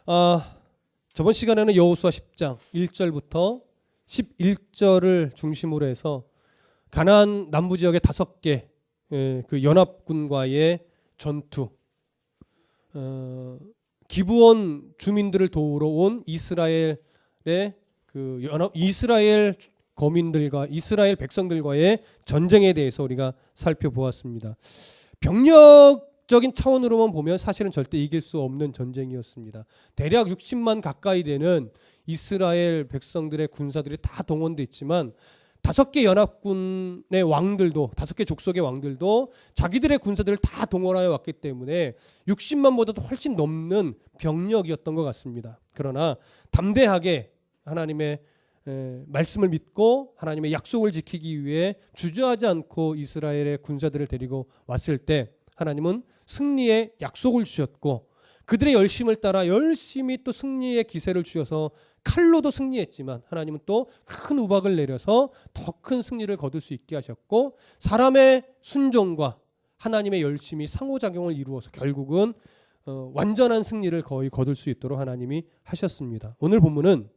저번 시간에는 여호수아 10장 1절부터 11절을 중심으로 해서 가나안 남부 지역의 5개 그 연합군과의 전투, 기브온 주민들을 도우러 온 이스라엘 거민들과 이스라엘 백성들과의 전쟁에 대해서 우리가 살펴보았습니다. 병력적인 차원으로만 보면 사실은 절대 이길 수 없는 전쟁이었습니다. 대략 60만 가까이 되는 이스라엘 백성들의 군사들이 다 동원돼 있지만 5개 연합군의 왕들도 5개 족속의 왕들도 자기들의 군사들을 다 동원하여 왔기 때문에 60만보다도 훨씬 넘는 병력이었던 것 같습니다. 그러나 담대하게 하나님의 말씀을 믿고 하나님의 약속을 지키기 위해 주저하지 않고 이스라엘의 군사들을 데리고 왔을 때 하나님은 승리의 약속을 주셨고 그들의 열심을 따라 열심히 또 승리의 기세를 주셔서 칼로도 승리했지만 하나님은 또 큰 우박을 내려서 더 큰 승리를 거둘 수 있게 하셨고 사람의 순종과 하나님의 열심이 상호작용을 이루어서 결국은 완전한 승리를 거의 거둘 수 있도록 하나님이 하셨습니다. 오늘 본문은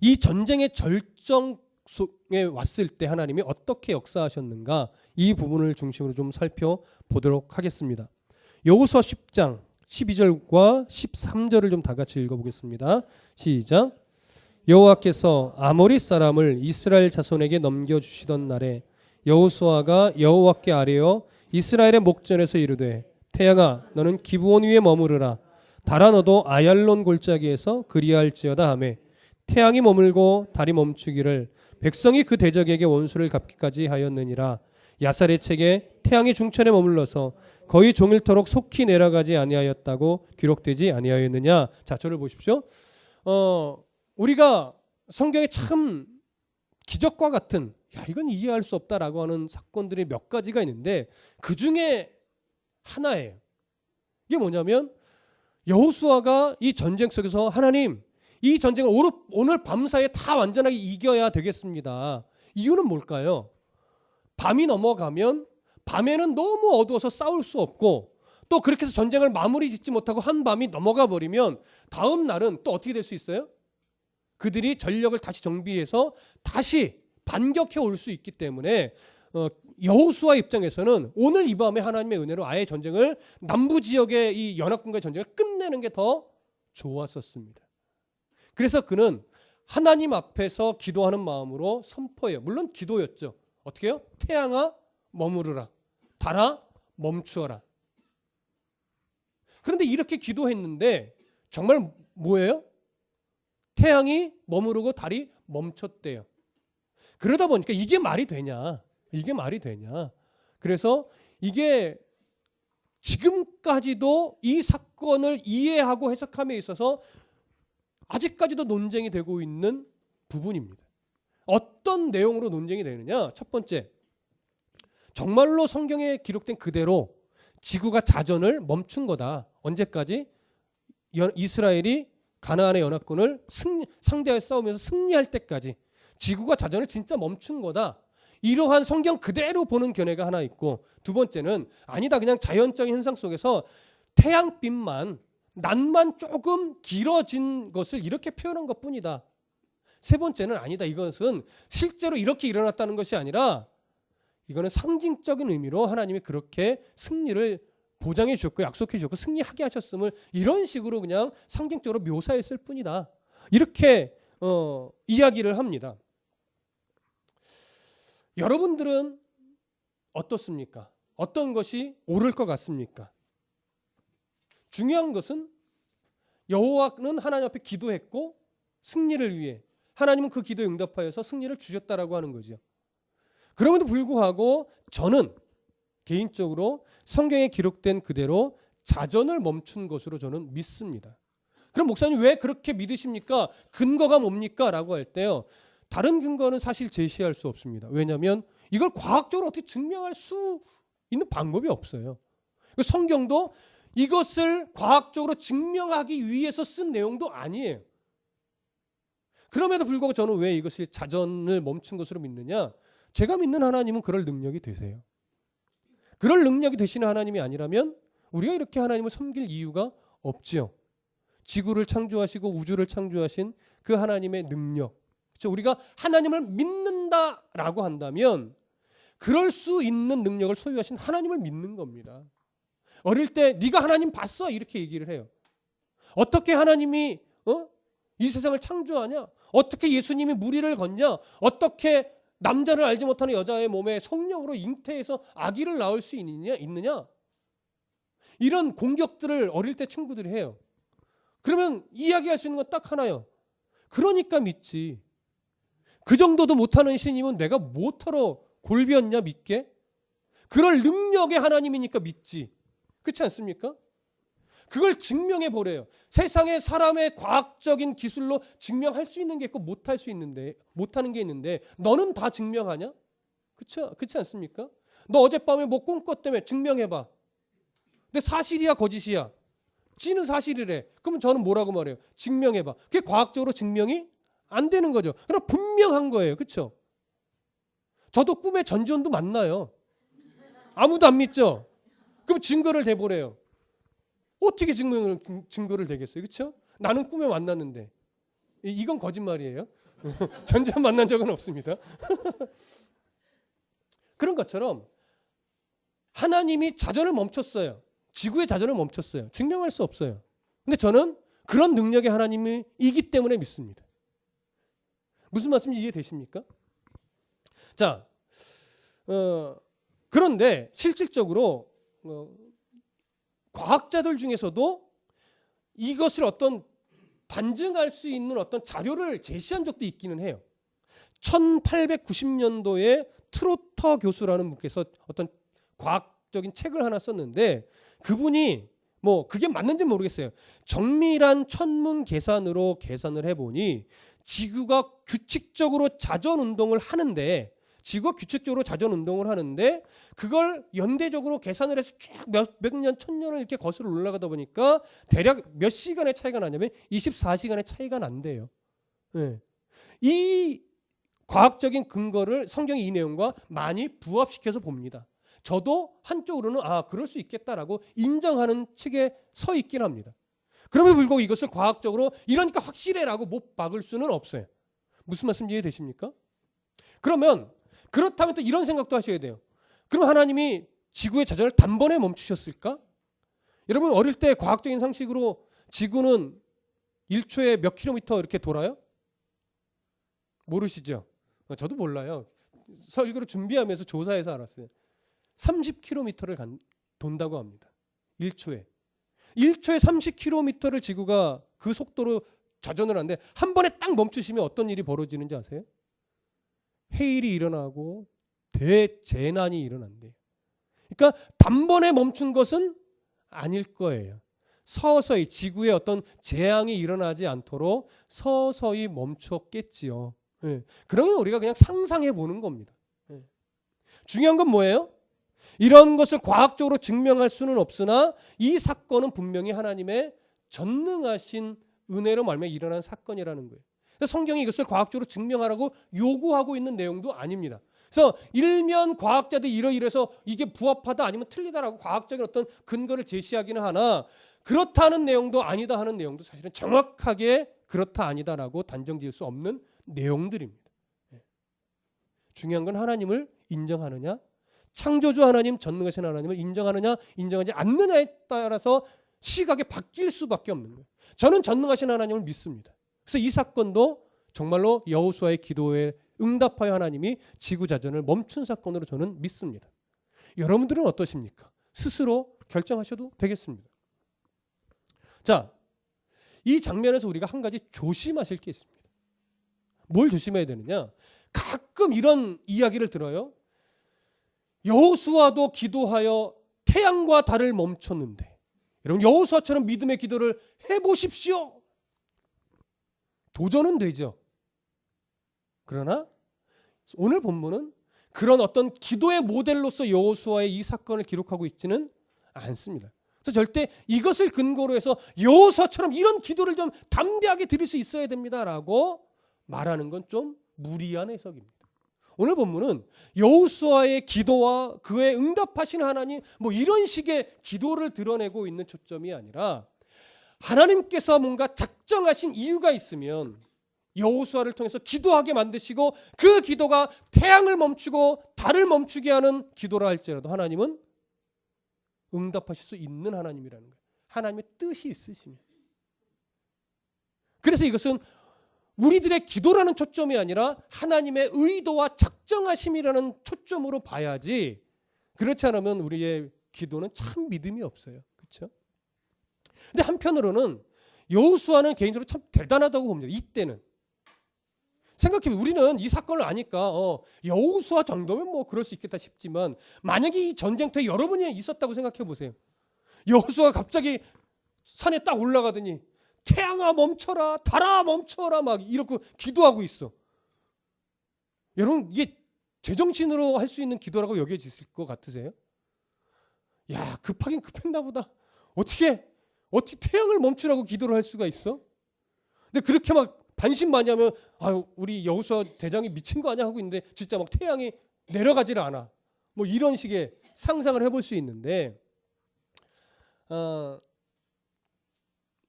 이 전쟁의 절정 속에 왔을 때 하나님이 어떻게 역사하셨는가 이 부분을 중심으로 좀 살펴보도록 하겠습니다. 여호수아 10장 12절과 13절을 좀 다 같이 읽어보겠습니다. 시작. 여호와께서 아모리 사람을 이스라엘 자손에게 넘겨주시던 날에 여호수아가 여호와께 아뢰어 이스라엘의 목전에서 이르되 태양아 너는 기브온 위에 머무르라 달아 너도 아얄론 골짜기에서 그리할지어다 하매 태양이 머물고 달이 멈추기를 백성이 그 대적에게 원수를 갚기까지 하였느니라. 야살의 책에 태양이 중천에 머물러서 거의 종일토록 속히 내려가지 아니하였다고 기록되지 아니하였느냐. 자, 저를 보십시오. 우리가 성경에 참 기적과 같은 이건 이해할 수 없다라고 하는 사건들이 몇 가지가 있는데 그 중에 하나예요. 이게 뭐냐면 여호수아가 이 전쟁 속에서 하나님 이 전쟁을 오늘 밤사이에 다 완전하게 이겨야 되겠습니다. 이유는 뭘까요? 밤이 넘어가면 밤에는 너무 어두워서 싸울 수 없고 또 그렇게 해서 전쟁을 마무리 짓지 못하고 한 밤이 넘어가 버리면 다음 날은 또 어떻게 될 수 있어요? 그들이 전력을 다시 정비해서 다시 반격해 올 수 있기 때문에 여호수아 입장에서는 오늘 이 밤에 하나님의 은혜로 아예 전쟁을 남부 지역의 이 연합군과의 전쟁을 끝내는 게 더 좋았었습니다. 그래서 그는 하나님 앞에서 기도하는 마음으로 선포해요. 물론 기도였죠. 어떻게 해요? 태양아 머무르라. 달아 멈추어라. 그런데 이렇게 기도했는데 정말 뭐예요? 태양이 머무르고 달이 멈췄대요. 그러다 보니까 이게 말이 되냐? 이게 말이 되냐? 그래서 이게 지금까지도 이 사건을 이해하고 해석함에 있어서 아직까지도 논쟁이 되고 있는 부분입니다. 어떤 내용으로 논쟁이 되느냐? 첫 번째, 정말로 성경에 기록된 그대로 지구가 자전을 멈춘 거다. 언제까지? 이스라엘이 가나안의 연합군을 상대하여 싸우면서 승리할 때까지 지구가 자전을 진짜 멈춘 거다. 이러한 성경 그대로 보는 견해가 하나 있고, 두 번째는 아니다, 그냥 자연적인 현상 속에서 태양빛만 낮만 조금 길어진 것을 이렇게 표현한 것뿐이다. 세 번째는 아니다, 이것은 실제로 이렇게 일어났다는 것이 아니라 이거는 상징적인 의미로 하나님이 그렇게 승리를 보장해 주셨고 약속해 주셨고 승리하게 하셨음을 이런 식으로 그냥 상징적으로 묘사했을 뿐이다. 이렇게 이야기를 합니다. 여러분들은 어떻습니까? 어떤 것이 옳을 것 같습니까? 중요한 것은 여호와는 하나님 앞에 기도했고 승리를 위해 하나님은 그 기도에 응답하여서 승리를 주셨다라고 하는 거죠. 그럼에도 불구하고 저는 개인적으로 성경에 기록된 그대로 자전을 멈춘 것으로 저는 믿습니다. 그럼 목사님 왜 그렇게 믿으십니까? 근거가 뭡니까? 라고 할 때요, 다른 근거는 사실 제시할 수 없습니다. 왜냐하면 이걸 과학적으로 어떻게 증명할 수 있는 방법이 없어요. 성경도 이것을 과학적으로 증명하기 위해서 쓴 내용도 아니에요. 그럼에도 불구하고 저는 왜 이것이 자전을 멈춘 것으로 믿느냐? 제가 믿는 하나님은 그럴 능력이 되세요. 그럴 능력이 되시는 하나님이 아니라면 우리가 이렇게 하나님을 섬길 이유가 없지요. 지구를 창조하시고 우주를 창조하신 그 하나님의 능력. 그렇죠? 우리가 하나님을 믿는다라고 한다면 그럴 수 있는 능력을 소유하신 하나님을 믿는 겁니다. 어릴 때 네가 하나님 봤어? 이렇게 얘기를 해요. 어떻게 하나님이 이 세상을 창조하냐? 어떻게 예수님이 무리를 걷냐? 어떻게 남자를 알지 못하는 여자의 몸에 성령으로 잉태해서 아기를 낳을 수 있느냐? 이런 공격들을 어릴 때 친구들이 해요. 그러면 이야기할 수 있는 건 딱 하나요. 그러니까 믿지. 그 정도도 못하는 신임은 내가 뭐하러 골비었냐 믿게? 그럴 능력의 하나님이니까 믿지. 그렇지 않습니까? 그걸 증명해 보래요. 세상에 사람의 과학적인 기술로 증명할 수 있는 게 있고 못할 수 있는데, 못하는 게 있는데 너는 다 증명하냐? 그렇지 않습니까? 너 어젯밤에 뭐 꿈꿨다며 증명해봐. 근데 사실이야 거짓이야? 찌는 사실이래. 그러면 저는 뭐라고 말해요? 증명해봐. 그게 과학적으로 증명이 안 되는 거죠. 그럼 분명한 거예요. 그렇죠? 저도 꿈에 전지현도 만나요. 아무도 안 믿죠? 그럼 증거를 대보래요. 어떻게 증거를 대겠어요? 그렇죠? 나는 꿈에 만났는데. 이건 거짓말이에요. 전지현 만난 적은 없습니다. 그런 것처럼 하나님이 자전을 멈췄어요. 지구의 자전을 멈췄어요. 증명할 수 없어요. 근데 저는 그런 능력의 하나님이기 때문에 믿습니다. 무슨 말씀인지 이해되십니까? 자, 그런데 실질적으로 과학자들 중에서도 이것을 어떤 반증할 수 있는 어떤 자료를 제시한 적도 있기는 해요. 1890년도에 트로터 교수라는 분께서 어떤 과학적인 책을 하나 썼는데 그분이 뭐 그게 맞는지 모르겠어요. 정밀한 천문 계산으로 계산을 해보니 지구가 규칙적으로 자전 운동을 하는데 그걸 연대적으로 계산을 해서 쭉 몇 년, 천년을 이렇게 거슬러 올라가다 보니까 대략 몇 시간의 차이가 나냐면 24시간의 차이가 난대요. 네. 이 과학적인 근거를 성경의 이 내용과 많이 부합시켜서 봅니다. 저도 한쪽으로는 그럴 수 있겠다라고 인정하는 측에 서 있긴 합니다. 그럼에도 불구하고 이것을 과학적으로 이러니까 확실해라고 못 박을 수는 없어요. 무슨 말씀인지 이해되십니까? 그러면 그렇다면 또 이런 생각도 하셔야 돼요. 그럼 하나님이 지구의 자전을 단번에 멈추셨을까? 여러분 어릴 때 과학적인 상식으로 지구는 1초에 몇 킬로미터 이렇게 돌아요? 모르시죠? 저도 몰라요. 설교를 준비하면서 조사해서 알았어요. 30km를 돈다고 합니다. 1초에 30km를 지구가 그 속도로 자전을 하는데 한 번에 딱 멈추시면 어떤 일이 벌어지는지 아세요? 해일이 일어나고 대재난이 일어난대요. 그러니까 단번에 멈춘 것은 아닐 거예요. 서서히 지구에 어떤 재앙이 일어나지 않도록 서서히 멈췄겠지요. 네. 그러면 우리가 그냥 상상해 보는 겁니다. 네. 중요한 건 뭐예요? 이런 것을 과학적으로 증명할 수는 없으나 이 사건은 분명히 하나님의 전능하신 은혜로 말미암아 일어난 사건이라는 거예요. 성경이 이것을 과학적으로 증명하라고 요구하고 있는 내용도 아닙니다. 그래서 일면 과학자들이 이러이러해서 이게 부합하다 아니면 틀리다라고 과학적인 어떤 근거를 제시하기는 하나 그렇다는 내용도 아니다 하는 내용도 사실은 정확하게 그렇다 아니다라고 단정 지을 수 없는 내용들입니다. 중요한 건 하나님을 인정하느냐 창조주 하나님 전능하신 하나님을 인정하느냐 인정하지 않느냐에 따라서 시각이 바뀔 수밖에 없는 거예요. 저는 전능하신 하나님을 믿습니다. 그래서 이 사건도 정말로 여호수아의 기도에 응답하여 하나님이 지구자전을 멈춘 사건으로 저는 믿습니다. 여러분들은 어떠십니까? 스스로 결정하셔도 되겠습니다. 자, 이 장면에서 우리가 한 가지 조심하실 게 있습니다. 뭘 조심해야 되느냐? 가끔 이런 이야기를 들어요. 여호수아도 기도하여 태양과 달을 멈췄는데 여러분 여호수아처럼 믿음의 기도를 해보십시오. 도전은 되죠. 그러나 오늘 본문은 그런 어떤 기도의 모델로서 여호수아의 이 사건을 기록하고 있지는 않습니다. 그래서 절대 이것을 근거로 해서 여호수아처럼 이런 기도를 좀 담대하게 드릴 수 있어야 됩니다라고 말하는 건 좀 무리한 해석입니다. 오늘 본문은 여호수아의 기도와 그의 응답하신 하나님 뭐 이런 식의 기도를 드러내고 있는 초점이 아니라 하나님께서 뭔가 작정하신 이유가 있으면 여호수아를 통해서 기도하게 만드시고 그 기도가 태양을 멈추고 달을 멈추게 하는 기도라 할지라도 하나님은 응답하실 수 있는 하나님이라는 거예요. 하나님의 뜻이 있으시면. 그래서 이것은 우리들의 기도라는 초점이 아니라 하나님의 의도와 작정하심이라는 초점으로 봐야지, 그렇지 않으면 우리의 기도는 참 믿음이 없어요. 그렇죠? 근데 한편으로는 여호수아는 개인적으로 참 대단하다고 봅니다. 이때는 생각해보면 우리는 이 사건을 아니까 여호수아 정도면 뭐 그럴 수 있겠다 싶지만, 만약에 이 전쟁터에 여러분이 있었다고 생각해 보세요. 여호수아가 갑자기 산에 딱 올라가더니 태양아 멈춰라, 달아 멈춰라 막 이러고 기도하고 있어. 여러분 이게 제정신으로 할 수 있는 기도라고 여겨지실 것 같으세요? 야, 급하긴 급했나 보다. 어떻게 태양을 멈추라고 기도를 할 수가 있어? 근데 그렇게 막 반신반의하면 우리 여호수아 대장이 미친 거 아니야 하고 있는데 진짜 막 태양이 내려가지를 않아. 뭐 이런 식의 상상을 해볼 수 있는데,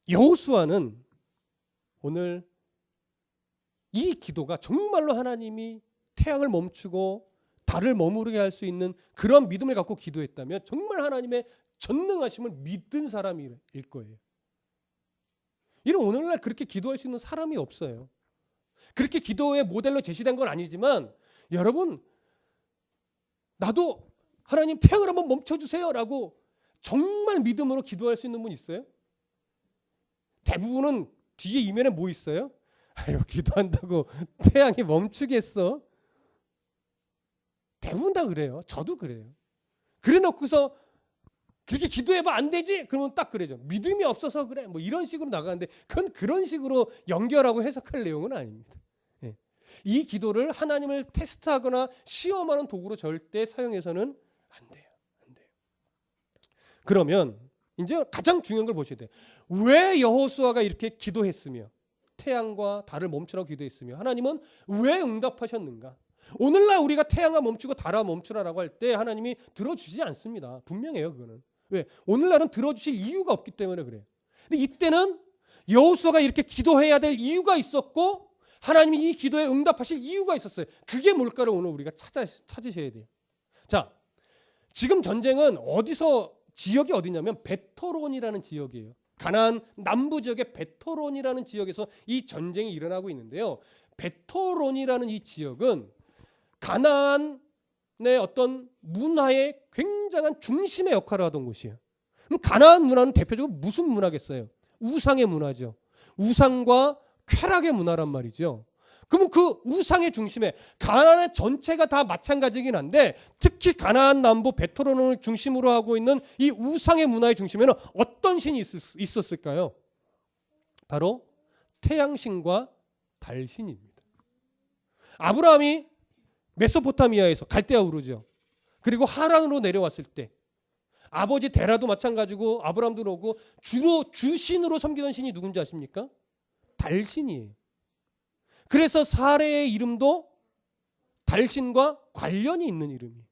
여호수아는 오늘 이 기도가 정말로 하나님이 태양을 멈추고 달을 머무르게 할 수 있는 그런 믿음을 갖고 기도했다면 정말 하나님의 전능하심을 믿은 사람일 거예요. 이런 오늘날 그렇게 기도할 수 있는 사람이 없어요. 그렇게 기도의 모델로 제시된 건 아니지만, 여러분 나도 하나님 태양을 한번 멈춰주세요 라고 정말 믿음으로 기도할 수 있는 분 있어요? 대부분은 뒤에 이면에 뭐 있어요? 아유, 기도한다고 태양이 멈추겠어? 대부분 다 그래요. 저도 그래요. 그래 놓고서 그렇게 기도해봐 안 되지? 그러면 딱 그래죠. 믿음이 없어서 그래. 뭐 이런 식으로 나가는데, 그건 그런 식으로 연결하고 해석할 내용은 아닙니다. 예. 이 기도를 하나님을 테스트하거나 시험하는 도구로 절대 사용해서는 안 돼요. 안 돼요. 그러면 이제 가장 중요한 걸 보셔야 돼요. 왜 여호수아가 이렇게 기도했으며 태양과 달을 멈추라고 기도했으며 하나님은 왜 응답하셨는가? 오늘날 우리가 태양아 멈추고 달아 멈추라라고 할 때 하나님이 들어주지 않습니다. 분명해요. 그거는. 왜? 오늘날은 들어주실 이유가 없기 때문에 그래요. 근데 이때는 여호수아가 이렇게 기도해야 될 이유가 있었고 하나님이 이 기도에 응답하실 이유가 있었어요. 그게 뭘까를 오늘 우리가 찾으셔야 돼요. 자, 지금 전쟁은 지역이 어디냐면 베토론이라는 지역이에요. 가나안 남부 지역의 베토론이라는 지역에서 이 전쟁이 일어나고 있는데요. 베토론이라는 이 지역은 가나안의 어떤 문화의 굉장한 중심의 역할을 하던 곳이에요. 그럼 가나안 문화는 대표적으로 무슨 문화겠어요? 우상의 문화죠. 우상과 쾌락의 문화란 말이죠. 그러면 그 우상의 중심에 가나안 전체가 다 마찬가지긴 한데, 특히 가나안 남부 베토론을 중심으로 하고 있는 이 우상의 문화의 중심에는 어떤 신이 있었을까요? 바로 태양신과 달신입니다. 아브라함이 메소포타미아에서 갈대아 우르죠. 그리고 하란으로 내려왔을 때 아버지 데라도 마찬가지고 아브라함도 그러고 주로 주신으로 섬기던 신이 누군지 아십니까? 달신이에요. 그래서 사레의 이름도 달신과 관련이 있는 이름이에요.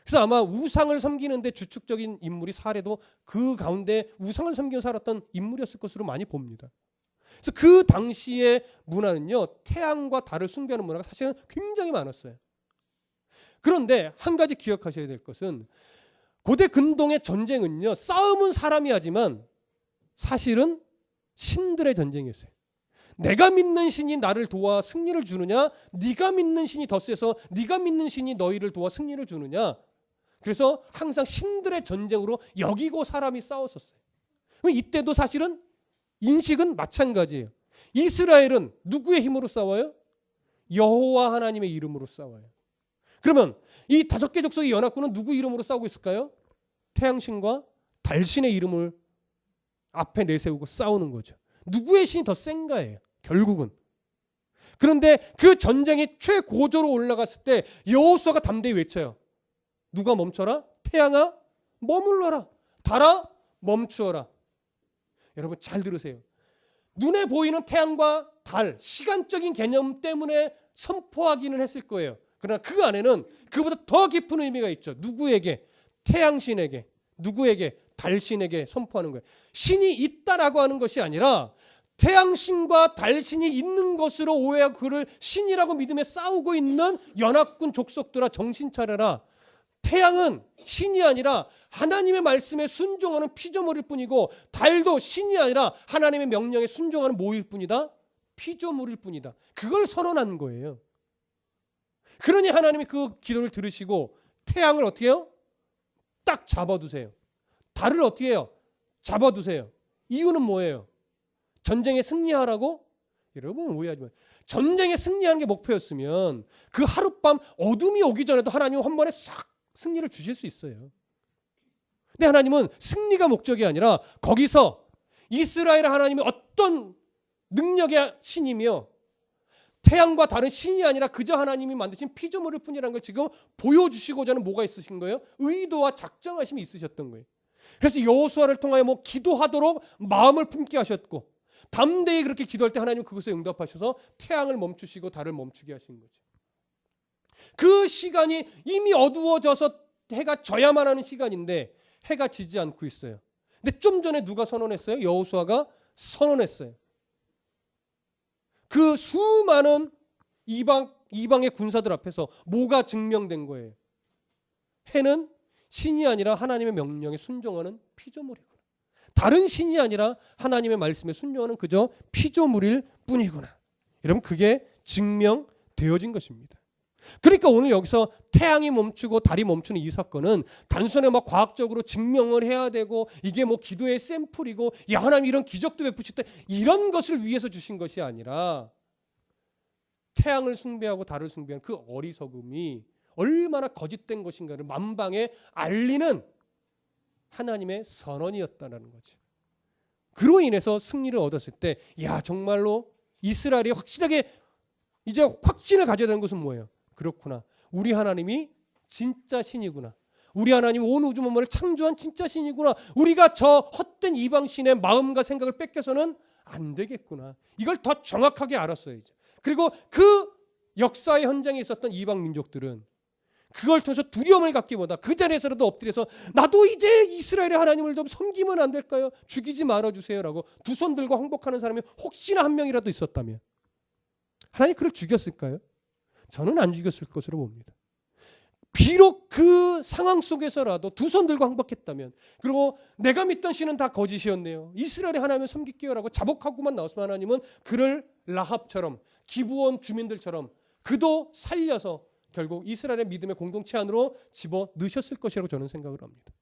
그래서 아마 우상을 섬기는데 주축적인 인물이 사레도 그 가운데 우상을 섬기며 살았던 인물이었을 것으로 많이 봅니다. 그래서 그 당시의 문화는요, 태양과 달을 숭배하는 문화가 사실은 굉장히 많았어요. 그런데 한 가지 기억하셔야 될 것은 고대 근동의 전쟁은요, 싸움은 사람이 하지만 사실은 신들의 전쟁이었어요. 내가 믿는 신이 나를 도와 승리를 주느냐, 네가 믿는 신이 더 세서 네가 믿는 신이 너희를 도와 승리를 주느냐. 그래서 항상 신들의 전쟁으로 여기고 사람이 싸웠었어요. 이때도 사실은 인식은 마찬가지예요. 이스라엘은 누구의 힘으로 싸워요? 여호와 하나님의 이름으로 싸워요. 그러면 이 5개 족속의 연합군은 누구 이름으로 싸우고 있을까요? 태양신과 달신의 이름을 앞에 내세우고 싸우는 거죠. 누구의 신이 더 센가예요, 결국은. 그런데 그 전쟁이 최고조로 올라갔을 때 여호수아가 담대히 외쳐요. 누가 멈춰라? 태양아 머물러라. 달아 멈추어라. 여러분 잘 들으세요. 눈에 보이는 태양과 달, 시간적인 개념 때문에 선포하기는 했을 거예요. 그러나 그 안에는 그보다 더 깊은 의미가 있죠. 누구에게? 태양신에게. 누구에게? 달신에게 선포하는 거예요. 신이 있다라고 하는 것이 아니라 태양신과 달신이 있는 것으로 오해하고 그를 신이라고 믿으며 싸우고 있는 연합군 족속들아, 정신 차려라. 태양은 신이 아니라 하나님의 말씀에 순종하는 피조물일 뿐이고, 달도 신이 아니라 하나님의 명령에 순종하는 뭐일 뿐이다? 피조물일 뿐이다. 그걸 선언한 거예요. 그러니 하나님이 그 기도를 들으시고 태양을 어떻게 해요? 딱 잡아두세요. 달을 어떻게 해요? 잡아두세요. 이유는 뭐예요? 전쟁에 승리하라고? 여러분 오해하지 마세요. 전쟁에 승리하는 게 목표였으면 그 하룻밤 어둠이 오기 전에도 하나님은 한 번에 싹 승리를 주실 수 있어요. 근데 하나님은 승리가 목적이 아니라 거기서 이스라엘 하나님이 어떤 능력의 신이며 태양과 다른 신이 아니라 그저 하나님이 만드신 피조물일 뿐이라는 걸 지금 보여주시고자 하는 뭐가 있으신 거예요? 의도와 작정하심이 있으셨던 거예요. 그래서 여호수아를 통하여 뭐 기도하도록 마음을 품게 하셨고, 담대히 그렇게 기도할 때 하나님은 그것에 응답하셔서 태양을 멈추시고 달을 멈추게 하신 거죠. 그 시간이 이미 어두워져서 해가 져야만 하는 시간인데 해가 지지 않고 있어요. 근데 좀 전에 누가 선언했어요? 여호수아가 선언했어요. 그 수많은 이방의 군사들 앞에서 뭐가 증명된 거예요? 해는 신이 아니라 하나님의 명령에 순종하는 피조물이구나. 다른 신이 아니라 하나님의 말씀에 순종하는 그저 피조물일 뿐이구나. 여러분 그게 증명되어진 것입니다. 그러니까 오늘 여기서 태양이 멈추고 달이 멈추는 이 사건은 단순히 막 과학적으로 증명을 해야 되고 이게 뭐 기도의 샘플이고 야 하나님 이런 기적도 베푸실 때 이런 것을 위해서 주신 것이 아니라 태양을 숭배하고 달을 숭배하는 그 어리석음이 얼마나 거짓된 것인가를 만방에 알리는 하나님의 선언이었다는 거죠. 그로 인해서 승리를 얻었을 때 야 정말로 이스라엘이 확실하게 이제 확신을 가져야 되는 것은 뭐예요? 그렇구나. 우리 하나님이 진짜 신이구나. 우리 하나님 온 우주 만물을 창조한 진짜 신이구나. 우리가 저 헛된 이방 신의 마음과 생각을 뺏겨서는 안 되겠구나. 이걸 더 정확하게 알았어야죠. 그리고 그 역사의 현장에 있었던 이방 민족들은 그걸 통해서 두려움을 갖기보다 그 자리에서라도 엎드려서 나도 이제 이스라엘의 하나님을 좀 섬기면 안 될까요? 죽이지 말아주세요라고 두 손 들고 항복하는 사람이 혹시나 한 명이라도 있었다면 하나님 그를 죽였을까요? 저는 안 죽였을 것으로 봅니다. 비록 그 상황 속에서라도 두 손 들고 항복했다면, 그리고 내가 믿던 신은 다 거짓이었네요. 이스라엘의 하나님을 섬길게요라고 자복하고만 나왔으면 하나님은 그를 라합처럼 기브온 주민들처럼 그도 살려서 결국 이스라엘의 믿음의 공동체 안으로 집어 넣으셨을 것이라고 저는 생각을 합니다.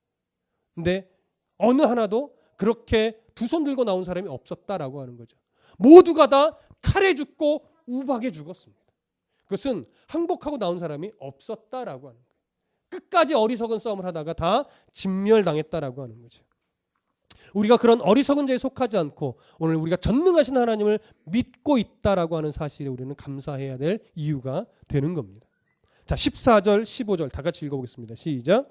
근데 어느 하나도 그렇게 두 손 들고 나온 사람이 없었다라고 하는 거죠. 모두가 다 칼에 죽고 우박에 죽었습니다. 그것은 항복하고 나온 사람이 없었다라고 하는 거예요. 끝까지 어리석은 싸움을 하다가 다 진멸당했다라고 하는 거죠. 우리가 그런 어리석은 자에 속하지 않고 오늘 우리가 전능하신 하나님을 믿고 있다라고 하는 사실에 우리는 감사해야 될 이유가 되는 겁니다. 자, 14절, 15절 다 같이 읽어보겠습니다. 시작.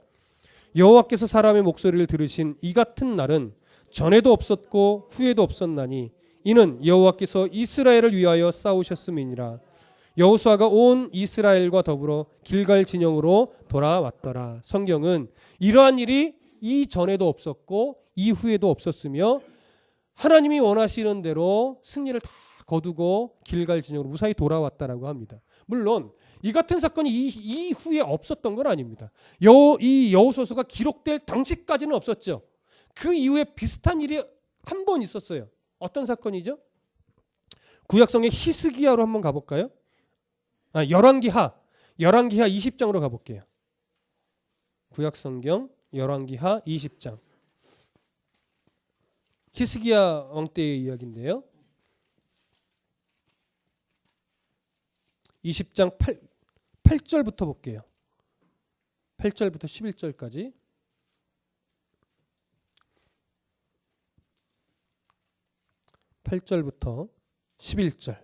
여호와께서 사람의 목소리를 들으신 이 같은 날은 전에도 없었고 후에도 없었나니 이는 여호와께서 이스라엘을 위하여 싸우셨음이니라. 여호수아가 온 이스라엘과 더불어 길갈 진영으로 돌아왔더라. 성경은 이러한 일이 이전에도 없었고 이후에도 없었으며 하나님이 원하시는 대로 승리를 다 거두고 길갈 진영으로 무사히 돌아왔다라고 합니다. 물론 이 같은 사건이 이후에 없었던 건 아닙니다. 이 여호수아서가 기록될 당시까지는 없었죠. 그 이후에 비슷한 일이 한 번 있었어요. 어떤 사건이죠? 구약성경 히스기야로 한번 가볼까요? 열왕기하 20장으로 가볼게요. 구약성경 열왕기하 20장. 히스기야 왕 때의 이야기인데요. 20장 8절부터 볼게요. 8절부터 11절까지. 8절부터 11절.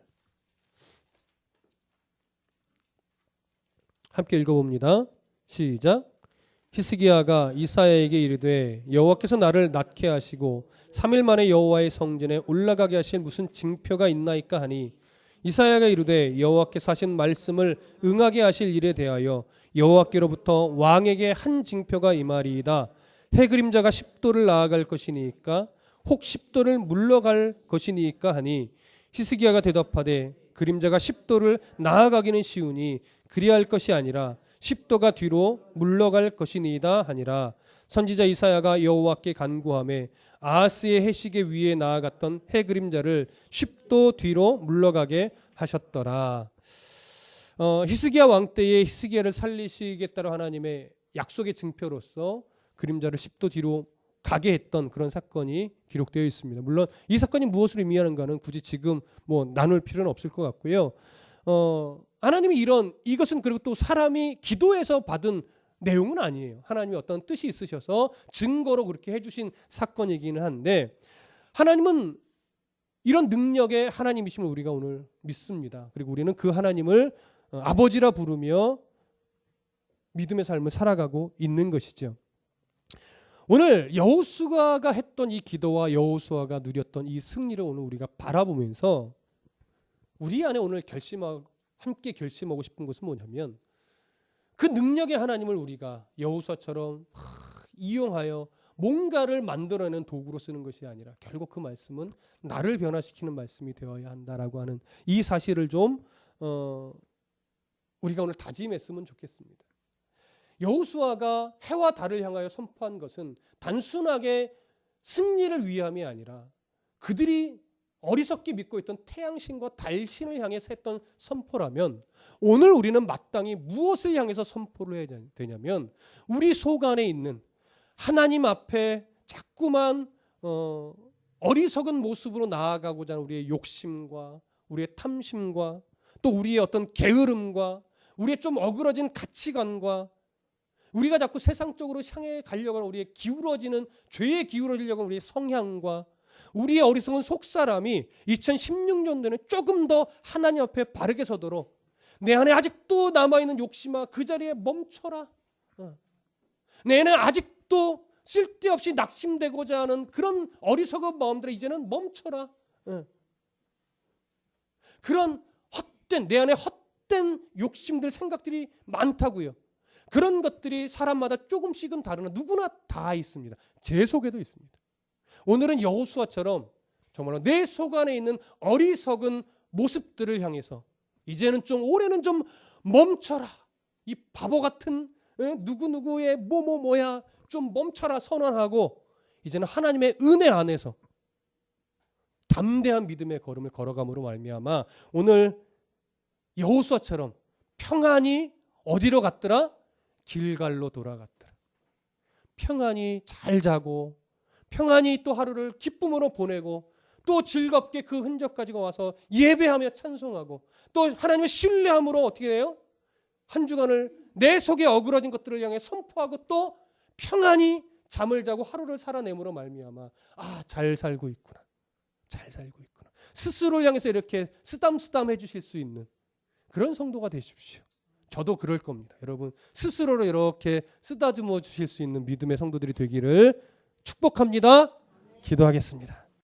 함께 읽어봅니다. 시작. 히스기야가 이사야에게 이르되 여호와께서 나를 낫게 하시고 3일 만에 여호와의 성전에 올라가게 하실 무슨 징표가 있나이까 하니 이사야가 이르되 여호와께서 하신 말씀을 응하게 하실 일에 대하여 여호와께로부터 왕에게 한 징표가 임하리이다. 해 그림자가 10도를 나아갈 것이니까 혹 10도를 물러갈 것이니까 하니 히스기야가 대답하되 그림자가 10도를 나아가기는 쉬우니 그리할 것이 아니라 10도가 뒤로 물러갈 것이니이다 하니라. 선지자 이사야가 여호와께 간구하며 아하스의 해시계 위에 나아갔던 해 그림자를 10도 뒤로 물러가게 하셨더라. 히스기야 왕 때에 히스기야를 살리시겠다는 하나님의 약속의 증표로서 그림자를 10도 뒤로 가게 했던 그런 사건이 기록되어 있습니다. 물론 이 사건이 무엇을 의미하는가는 굳이 지금 나눌 필요는 없을 것 같고요. 하나님이 이것은 그리고 또 사람이 기도해서 받은 내용은 아니에요. 하나님이 어떤 뜻이 있으셔서 증거로 그렇게 해주신 사건이기는 한데, 하나님은 이런 능력의 하나님이심을 우리가 오늘 믿습니다. 그리고 우리는 그 하나님을 아버지라 부르며 믿음의 삶을 살아가고 있는 것이죠. 오늘 여호수아가 했던 이 기도와 여호수아가 누렸던 이 승리를 오늘 우리가 바라보면서 우리 안에 오늘 함께 결심하고 싶은 것은 뭐냐면, 그 능력의 하나님을 우리가 여호수아처럼 이용하여 뭔가를 만들어내는 도구로 쓰는 것이 아니라 결국 그 말씀은 나를 변화시키는 말씀이 되어야 한다라고 하는 이 사실을 좀 우리가 오늘 다짐했으면 좋겠습니다. 여호수아가 해와 달을 향하여 선포한 것은 단순하게 승리를 위함이 아니라 그들이 어리석게 믿고 있던 태양신과 달신을 향해서 했던 선포라면, 오늘 우리는 마땅히 무엇을 향해서 선포를 해야 되냐면 우리 속 안에 있는 하나님 앞에 자꾸만 어리석은 모습으로 나아가고자 하는 우리의 욕심과 우리의 탐심과 또 우리의 어떤 게으름과 우리의 좀 어그러진 가치관과 우리가 자꾸 세상적으로 향해 가려고 하는 우리의 죄에 기울어지려고 하는 우리의 성향과 우리의 어리석은 속사람이 2016년도에는 조금 더 하나님 앞에 바르게 서도록, 내 안에 아직도 남아있는 욕심아 그 자리에 멈춰라. 내 안에 아직도 쓸데없이 낙심되고자 하는 그런 어리석은 마음들을 이제는 멈춰라. 그런 내 안에 헛된 욕심들, 생각들이 많다고요. 그런 것들이 사람마다 조금씩은 다르나 누구나 다 있습니다. 제 속에도 있습니다. 오늘은 여호수아처럼 정말로 내 속 안에 있는 어리석은 모습들을 향해서 이제는 올해는 좀 멈춰라. 이 바보 같은 누구누구의 뭐야 좀 멈춰라 선언하고, 이제는 하나님의 은혜 안에서 담대한 믿음의 걸음을 걸어감으로 말미암아 오늘 여호수아처럼 평안히 어디로 갔더라? 길갈로 돌아갔더라. 평안히 잘 자고 평안히 또 하루를 기쁨으로 보내고 또 즐겁게 그 흔적 가지고 와서 예배하며 찬송하고 또 하나님을 신뢰함으로 어떻게 해요? 한 주간을 내 속에 어그러진 것들을 향해 선포하고 또 평안히 잠을 자고 하루를 살아내므로 말미암아 잘 살고 있구나. 잘 살고 있구나. 스스로를 향해서 이렇게 쓰담쓰담 해주실 수 있는 그런 성도가 되십시오. 저도 그럴 겁니다. 여러분 스스로를 이렇게 쓰다듬어 주실 수 있는 믿음의 성도들이 되기를 축복합니다. 기도하겠습니다.